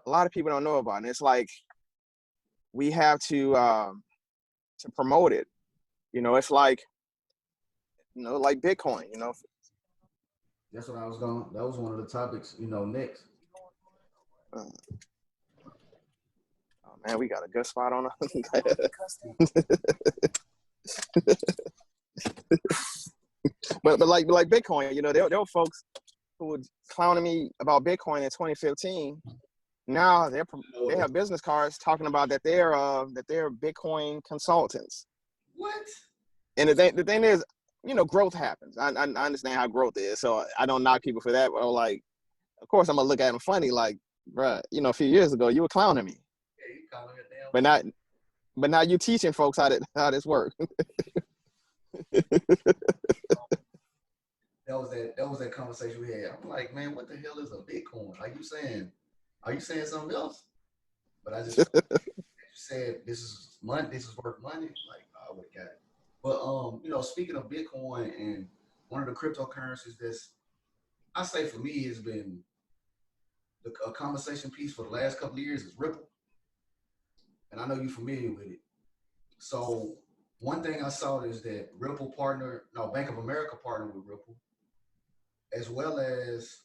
a lot of people don't know about. And it's like we have to promote it. It's like like Bitcoin. That's what I was going. That was one of the topics. Next. Uh, oh man, we got a good spot on but like Bitcoin, there were folks who were clowning me about Bitcoin in 2015. Now they have business cards talking about that they're Bitcoin consultants. What? And the thing is, growth happens. I understand how growth is, so I don't knock people for that. But like, of course, I'm gonna look at them funny, like, bruh, a few years ago you were clowning me. Yeah, you calling it damn. But now you teaching folks how this works. That was that conversation we had. I'm like, man, what the hell is a Bitcoin? Are you saying something else? But I just you said this is money. This is worth money. Like, I would have got it. But speaking of Bitcoin and one of the cryptocurrencies I say for me has been a conversation piece for the last couple of years is Ripple, and I know you're familiar with it. So one thing I saw is that Bank of America partnered with Ripple, as well as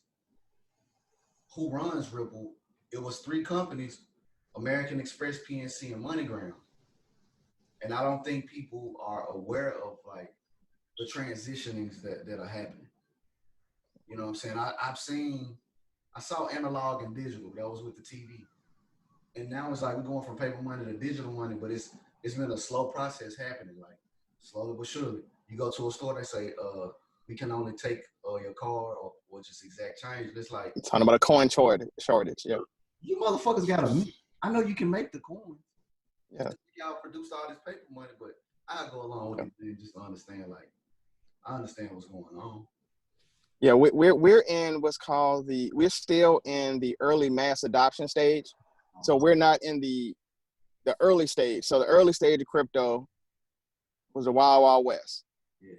who runs Ripple. It was 3 companies: American Express, PNC, and MoneyGram. And I don't think people are aware of like the transitionings that are happening. You know what I'm saying? I saw analog and digital. That was with the TV. And now it's like we're going from paper money to digital money, but it's been a slow process happening, like slowly but surely. You go to a store, they say, we can only take your card or just exact change. It's like it's talking about a coin shortage. Yeah. You motherfuckers I know you can make the coins. Yeah. Y'all produced all this paper money, but I go along with it just to understand. Like, I understand what's going on. Yeah, we're in what's called we're still in the early mass adoption stage. So we're not in the early stage. So the early stage of crypto was the wild, wild west. Yeah.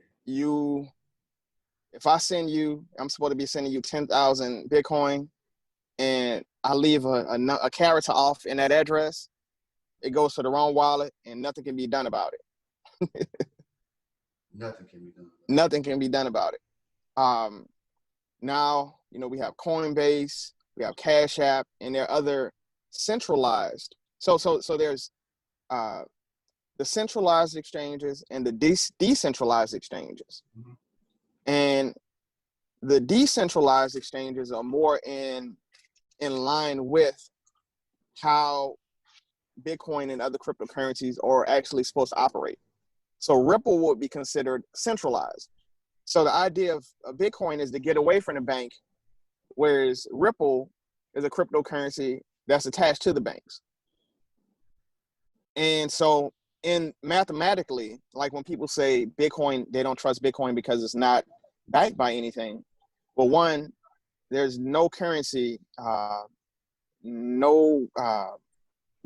If I'm supposed to be sending you 10,000 Bitcoin, and I leave a character off in that address, it goes to the wrong wallet, and nothing can be done about it. Nothing can be done. Nothing can be done about it. Now, we have Coinbase, we have Cash App, and there are other centralized. So there's the centralized exchanges and the decentralized exchanges. Mm-hmm. And the decentralized exchanges are more in line with how Bitcoin and other cryptocurrencies are actually supposed to operate. So Ripple would be considered centralized. So the idea of Bitcoin is to get away from the bank, whereas Ripple is a cryptocurrency that's attached to the banks. And so mathematically, like when people say Bitcoin, they don't trust Bitcoin because it's not backed by anything. Well, one, there's no currency, no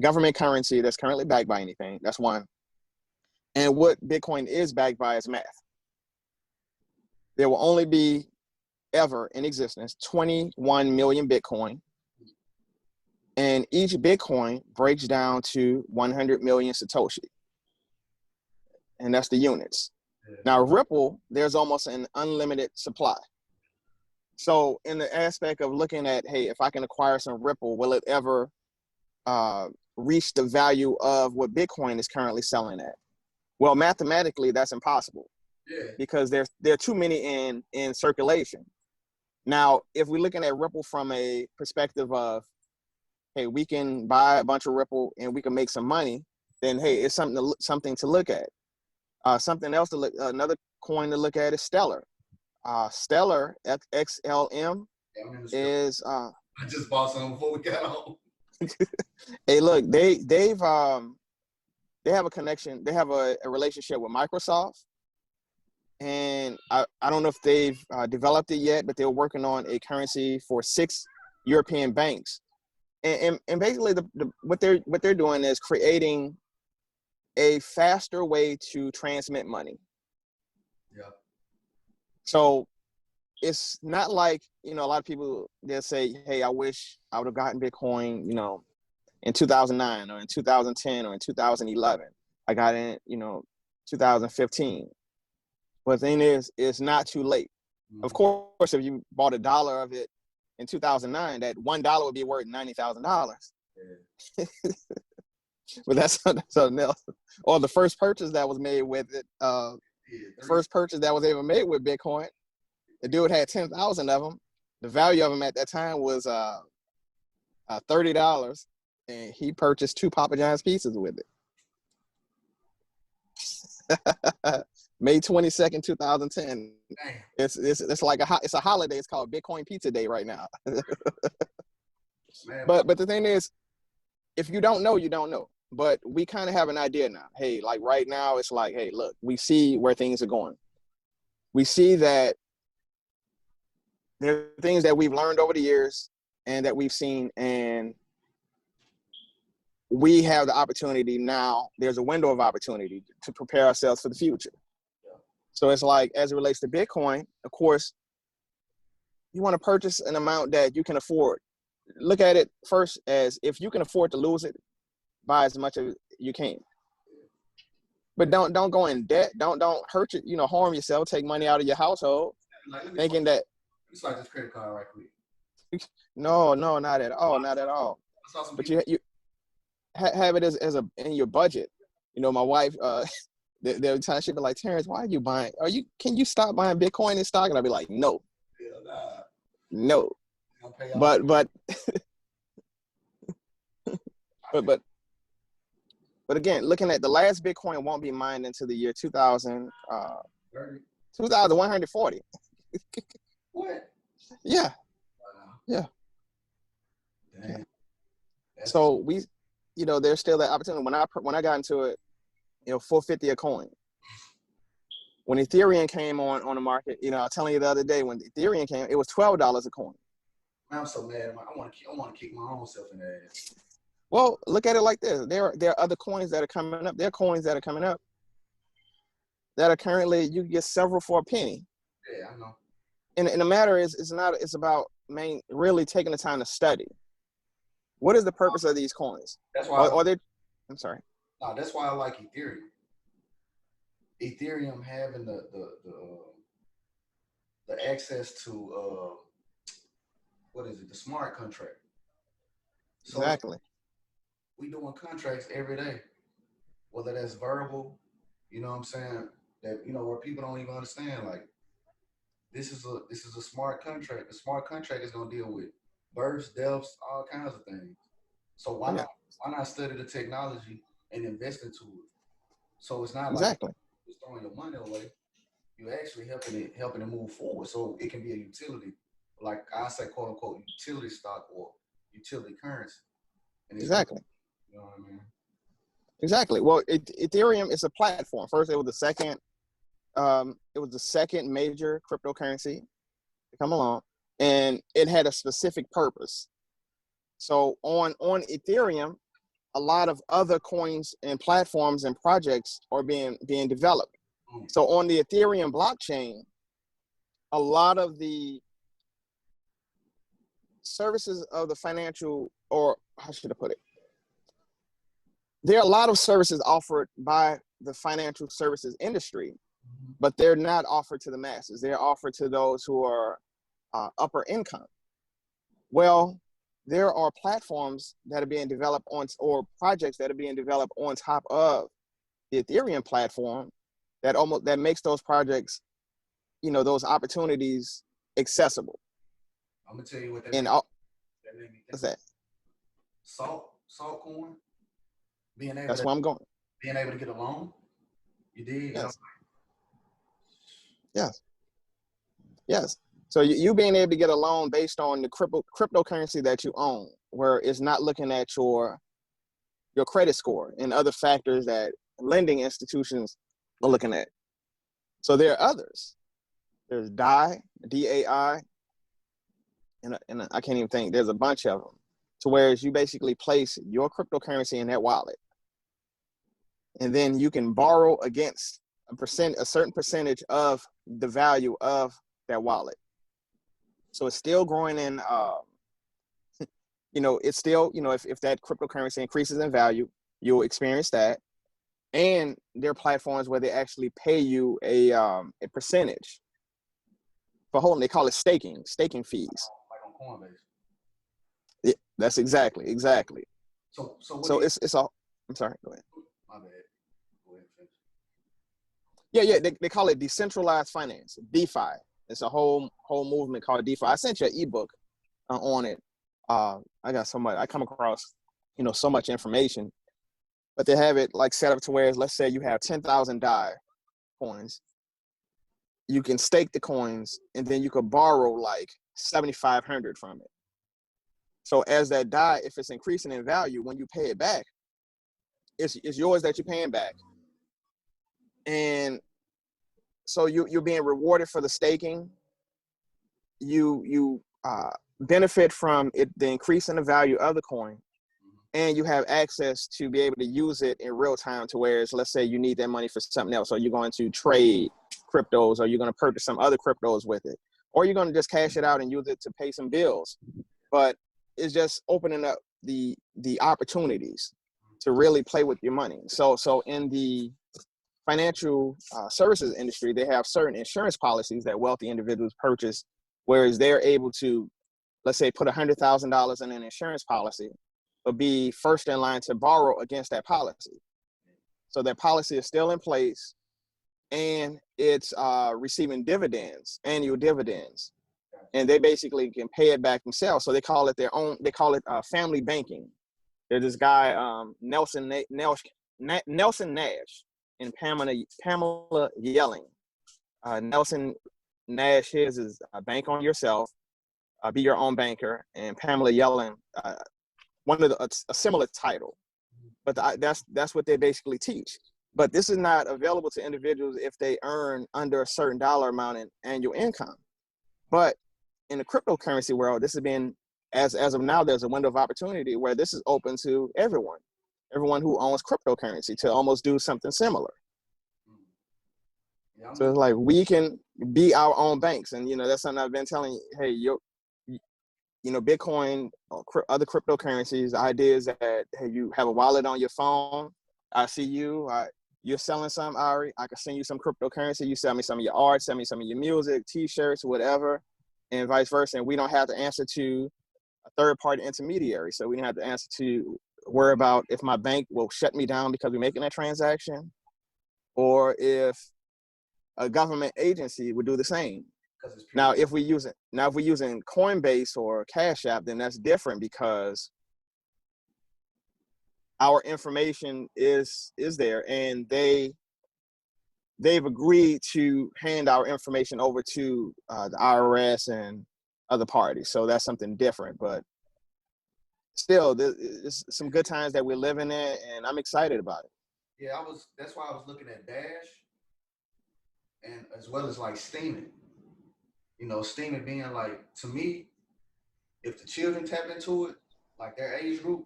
government currency that's currently backed by anything. That's one. And what Bitcoin is backed by is math. There will only be ever in existence 21 million Bitcoin. And each Bitcoin breaks down to 100 million Satoshi. And that's the units. Now, Ripple, there's almost an unlimited supply. So in the aspect of looking at, hey, if I can acquire some Ripple, will it ever reach the value of what Bitcoin is currently selling at? Well, mathematically, that's impossible. Yeah. Because there are too many in circulation. Now, if we're looking at Ripple from a perspective of, hey, we can buy a bunch of Ripple and we can make some money, then hey, it's something to look at. Something else to look, another coin to look at is Stellar. Stellar XLM is. I just bought some before we got on. Hey, look, they have a connection. They have a relationship with Microsoft, and I don't know if they've developed it yet, but they're working on a currency for 6 European banks, and basically what they're doing is creating a faster way to transmit money. Yeah. So it's not like, a lot of people, they'll say, hey, I wish I would have gotten Bitcoin, in 2009 or in 2010 or in 2011. I got in, 2015. But the thing is, it's not too late. Of course, if you bought $1 of it in 2009, that $1 would be worth $90,000. Yeah. But that's something else. Or the first purchase that was made with it, first purchase that was ever made with Bitcoin, the dude had 10,000 of them. The value of them at that time was $30, and he purchased 2 Papa John's pizzas with it. May 22nd, 2010. Damn. It's like it's a holiday. It's called Bitcoin Pizza Day right now. Man, But the thing is, if you don't know, you don't know. But we kind of have an idea now. Hey, like right now, it's like, hey, look, we see where things are going. We see that there are things that we've learned over the years and that we've seen, and we have the opportunity now. There's a window of opportunity to prepare ourselves for the future. So it's like, as it relates to Bitcoin, of course, you want to purchase an amount that you can afford. Look at it first as, if you can afford to lose it, buy as much as you can. But don't go in debt. Don't hurt you, harm yourself. Take money out of your household, thinking that. It's like this credit card right quick. No, not at all, not at all. But you have it as in your budget. My wife, the time she'd be like, Terrence, why are you buying? Can you stop buying Bitcoin and stock? And I'd be like, no, no. But again, looking at the last Bitcoin won't be mined until the year 2140. What? Yeah. Wow. Yeah. Damn. So there's still that opportunity. When I got into it, $4.50 a coin. When Ethereum came on the market, I was telling you the other day, when Ethereum came, it was $12 a coin. I'm so mad. I want to kick my own self in the ass. Well, look at it like this. There are other coins that are coming up. There are coins that are coming up that are currently, you can get several for a penny. Yeah, I know. And the matter is, it's about really taking the time to study. What is the purpose of these coins? That's why. I'm sorry. No, that's why I like Ethereum. Ethereum having the access to the smart contract. So exactly. We doing contracts every day, whether that's verbal, you know what I'm saying, that where people don't even understand, like, this is a smart contract. The smart contract is gonna deal with births, deaths, all kinds of things. So why not study the technology and invest into it? So it's not like just throwing your money away. You're actually helping it move forward, so it can be a utility, like I say, quote unquote, utility stock or utility currency. And exactly. You know what I mean? Exactly. Well, Ethereum is a platform. First, it was the second. It was the second major cryptocurrency to come along, and it had a specific purpose. So on Ethereum, a lot of other coins and platforms and projects are being developed. So on the Ethereum blockchain, a lot of the services of the financial, or how should I put it? There are a lot of services offered by the financial services industry, but they're not offered to the masses. They're offered to those who are upper income. Well, there are platforms that are being developed or projects that are being developed on top of the Ethereum platform that makes those projects, those opportunities accessible. I'm gonna tell you what that and made me think. What's that? Salt corn. That's where I'm going. Being able to get a loan. You did. Yes. Yes. So you being able to get a loan based on the cryptocurrency that you own, where it's not looking at your credit score and other factors that lending institutions are looking at. So there are others. There's DAI, DAI, and I can't even think. There's a bunch of them. To where you basically place your cryptocurrency in that wallet, and then you can borrow against a certain percentage of the value of that wallet. So it's still growing in, it's still, if that cryptocurrency increases in value, you'll experience that. And there are platforms where they actually pay you a percentage for holding. They call it staking fees. Like on Coinbase. Yeah, that's exactly. So what It's all. I'm sorry. Go ahead. my bad. Go ahead, finish. Yeah. They call it decentralized finance, DeFi. It's a whole movement called DeFi. I sent you an ebook on it. I got so much. I come across, so much information, but they have it like set up to where, let's say you have 10,000 DAI coins. You can stake the coins, and then you could borrow like 7,500 from it. So as that DAI, if it's increasing in value, when you pay it back, it's yours that you're paying back. And so you're being rewarded for the staking. You benefit from it, the increase in the value of the coin, and you have access to be able to use it in real time. To where, let's say you need that money for something else, or you're going to trade cryptos, or you're going to purchase some other cryptos with it, or you're going to just cash it out and use it to pay some bills. But it's just opening up the opportunities to really play with your money. So in the financial services industry, they have certain insurance policies that wealthy individuals purchase, whereas they're able to, let's say, put $100,000 in an insurance policy, but be first in line to borrow against that policy. So that policy is still in place, and it's receiving annual dividends, and they basically can pay it back themselves. So they call it their own. They call it family banking. There's this guy, Nelson Nash, and Pamela Yelling. Nelson Nash, his is bank on yourself, be your own banker, and Pamela Yelling, one of a similar title, but that's what they basically teach. But this is not available to individuals if they earn under a certain dollar amount in annual income. But in the cryptocurrency world, this has been, as of now, there's a window of opportunity where this is open to everyone who owns cryptocurrency to almost do something similar. Yeah, So it's like we can be our own banks, and that's something I've been telling you. Hey, Bitcoin or other cryptocurrencies, the idea is that, hey, you have a wallet on your phone. I see you. You're selling some, Ari. I can send you some cryptocurrency. You sell me some of your art, send me some of your music, T-shirts, whatever, and vice versa. And we don't have to answer to a third-party intermediary. So we don't have to answer to worry about if my bank will shut me down because we're making that transaction, or if a government agency would do the same. Now, if we're using Coinbase or Cash App, then that's different, because our information is there, and they've agreed to hand our information over to the IRS and other parties. So that's something different, but still, there's some good times that we're living in, and I'm excited about it. Yeah, that's why I was looking at Dash, and as well as like steaming. Steaming being like, to me, if the children tap into it, like their age group,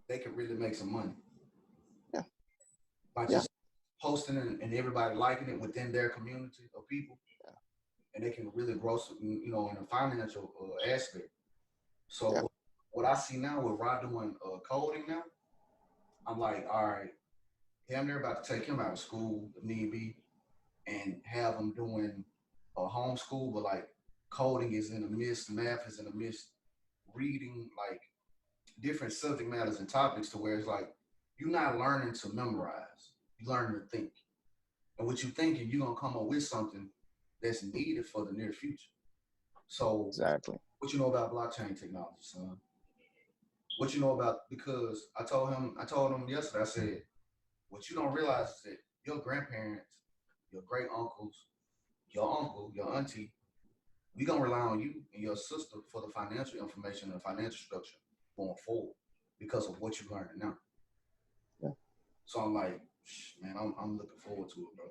they could really make some money. Yeah. By just posting and everybody liking it within their community of people. Yeah. And they can really grow some, in a financial aspect. So what I see now with Rod doing coding now, I'm like, all right, they're about to take him out of school if need be, and have him doing a homeschool, but like coding is in the midst, math is in the midst, reading like different subject matters and topics, to where it's like you're not learning to memorize, you're learning to think. And what you're thinking, you're gonna come up with something that's needed for the near future. So exactly, what you know about blockchain technology, son? What you know about, because I told him yesterday, I said, what you don't realize is that your grandparents, your great uncles, your uncle, your auntie, we gonna rely on you and your sister for the financial information and financial structure going forward, because of what you're learning now. Yeah. So I'm like, man, I'm looking forward to it, bro.